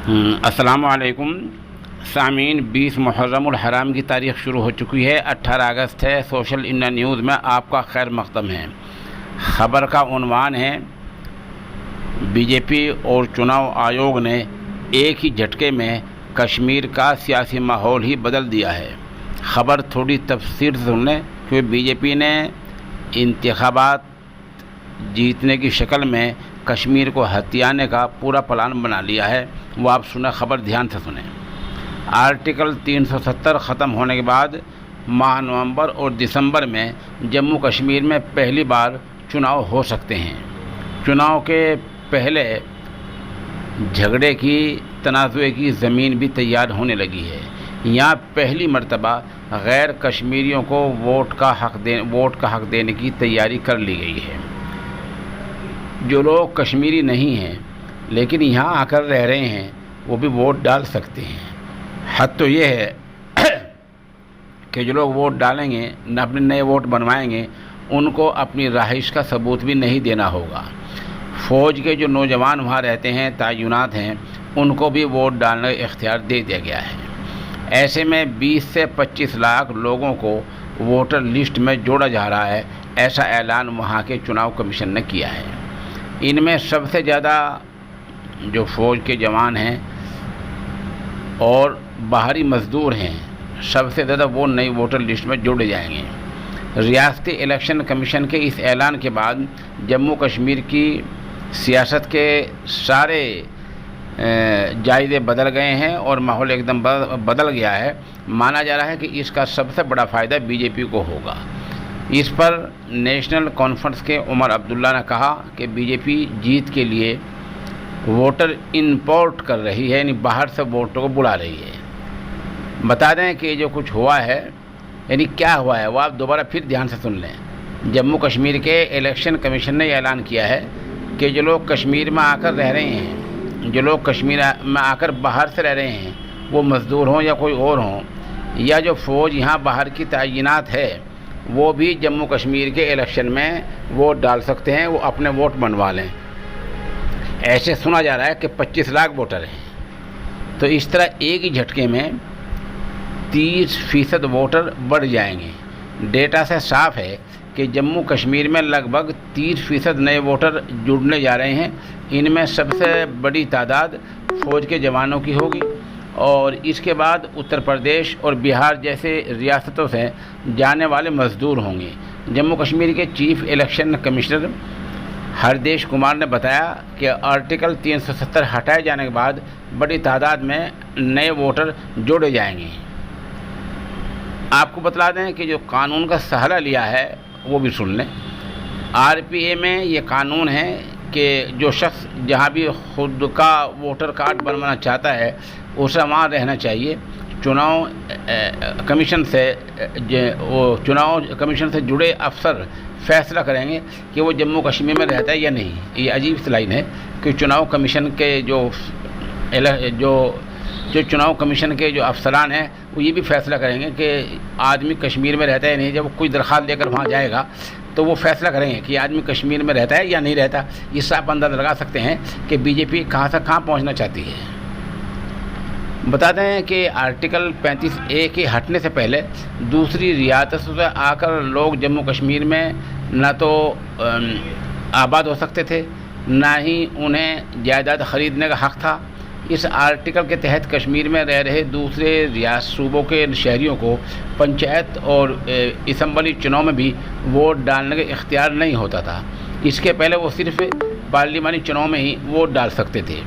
السلام علیکم سامعین، 20 محرم الحرام کی تاریخ شروع ہو چکی ہے۔ 18 اگست ہے۔ سوشل انڈیا نیوز میں آپ کا خیر مقدم ہے۔ خبر کا عنوان ہے بی جے پی اور چناؤ آیوگ نے ایک ہی جھٹکے میں کشمیر کا سیاسی ماحول ہی بدل دیا ہے۔ خبر تھوڑی تفصیل سے سن لیں، کیونکہ بی جے پی نے انتخابات جیتنے کی شکل میں کشمیر کو ہتھیانے کا پورا پلان بنا لیا ہے۔ وہ آپ سنیں، خبر دھیان سے سنیں۔ آرٹیکل 370 ختم ہونے کے بعد ماہ نومبر اور دسمبر میں جموں کشمیر میں پہلی بار چناؤ ہو سکتے ہیں۔ چناؤ کے پہلے جھگڑے کی تنازع کی زمین بھی تیار ہونے لگی ہے۔ یہاں پہلی مرتبہ غیر کشمیریوں کو ووٹ کا حق دینے کی تیاری کر لی گئی ہے۔ جو لوگ کشمیری نہیں ہیں لیکن یہاں آ کر رہ رہے ہیں، وہ بھی ووٹ ڈال سکتے ہیں۔ حد تو یہ ہے کہ جو لوگ ووٹ ڈالیں گے، نہ اپنے نئے ووٹ بنوائیں گے، ان کو اپنی رہائش کا ثبوت بھی نہیں دینا ہوگا۔ فوج کے جو نوجوان وہاں رہتے ہیں، تعینات ہیں، ان کو بھی ووٹ ڈالنے کا اختیار دے دیا گیا ہے۔ ایسے میں 20 سے 25 لاکھ لوگوں کو ووٹر لسٹ میں جوڑا جا رہا ہے، ایسا اعلان وہاں کے چناؤ کمیشن نے کیا ہے۔ ان میں سب سے زیادہ جو فوج کے جوان ہیں اور باہری مزدور ہیں، سب سے زیادہ وہ نئی ووٹر لسٹ میں جوڑے جائیں گے۔ ریاستی الیکشن کمیشن کے اس اعلان کے بعد جموں کشمیر کی سیاست کے سارے جائزے بدل گئے ہیں اور ماحول ایک دم بدل گیا ہے۔ مانا جا رہا ہے کہ اس کا سب سے بڑا فائدہ بی جے پی کو ہوگا۔ اس پر نیشنل کانفرنس کے عمر عبداللہ نے کہا کہ بی جے پی جیت کے لیے ووٹر امپورٹ کر رہی ہے، یعنی باہر سے ووٹر کو بلا رہی ہے۔ بتا دیں کہ جو کچھ ہوا ہے، یعنی کیا ہوا ہے، وہ آپ دوبارہ پھر دھیان سے سن لیں۔ جموں کشمیر کے الیکشن کمیشن نے اعلان کیا ہے کہ جو لوگ کشمیر میں آ کر رہ رہے ہیں، جو لوگ کشمیر میں آ کر باہر سے رہ رہے ہیں، وہ مزدور ہوں یا کوئی اور ہوں، یا جو فوج یہاں باہر کی تعینات ہے، وہ بھی جموں کشمیر کے الیکشن میں ووٹ ڈال سکتے ہیں، وہ اپنے ووٹ بنوا لیں۔ ایسے سنا جا رہا ہے کہ 25 لاکھ ووٹر ہیں۔ تو اس طرح ایک ہی جھٹکے میں 30% ووٹر بڑھ جائیں گے۔ ڈیٹا سے صاف ہے کہ جموں کشمیر میں لگ بھگ 30% نئے ووٹر جڑنے جا رہے ہیں۔ ان میں سب سے بڑی تعداد فوج کے جوانوں کی ہوگی، اور اس کے بعد اتر پردیش اور بہار جیسے ریاستوں سے جانے والے مزدور ہوں گے۔ جموں کشمیر کے chief election commissioner Hirdesh Kumar نے بتایا کہ آرٹیکل 370 ہٹائے جانے کے بعد بڑی تعداد میں نئے ووٹر جوڑے جائیں گے۔ آپ کو بتلا دیں کہ جو قانون کا سہارا لیا ہے وہ بھی سن لیں۔ آر پی اے میں یہ قانون ہے کہ جو شخص جہاں بھی خود کا ووٹر کارڈ بنوانا چاہتا ہے، اسے وہاں رہنا چاہیے۔ چناؤ کمیشن سے جڑے افسر فیصلہ کریں گے کہ وہ جموں کشمیر میں رہتا ہے یا نہیں۔ یہ عجیب سی لائن ہے کہ چناؤ کمیشن کے جو چناؤ کمیشن کے جو افسران ہیں، وہ یہ بھی فیصلہ کریں گے کہ آدمی کشمیر میں رہتا ہے یا نہیں۔ جب کوئی درخواست لے کر وہاں جائے گا تو وہ فیصلہ کریں گے کہ آدمی کشمیر میں رہتا ہے یا نہیں رہتا۔ اس سے آپ اندازہ لگا سکتے ہیں کہ بی جے پی کہاں سے کہاں پہنچنا چاہتی ہے۔ بتا دیں کہ آرٹیکل 35A کے ہٹنے سے پہلے دوسری ریاستوں سے آ کر لوگ جموں کشمیر میں نہ تو آباد ہو سکتے تھے، نہ ہی انہیں جائیداد خریدنے کا حق تھا۔ اس آرٹیکل کے تحت کشمیر میں رہ رہے دوسرے صوبوں کے شہریوں کو پنچایت اور اسمبلی چناؤ میں بھی ووٹ ڈالنے کا اختیار نہیں ہوتا تھا۔ اس کے پہلے وہ صرف پارلیمانی چناؤ میں ہی ووٹ ڈال سکتے تھے۔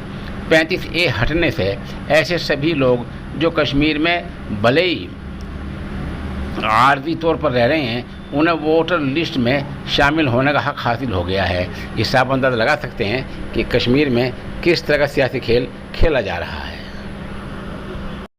35A ہٹنے سے ایسے سبھی لوگ جو کشمیر میں بھلے ہی عارضی طور پر رہ رہے ہیں، انہیں ووٹر لسٹ میں شامل ہونے کا حق حاصل ہو گیا ہے۔ اس سے آپ اندازہ لگا سکتے ہیں کہ کشمیر میں کس طرح کا سیاسی کھیل کھیلا جا رہا ہے۔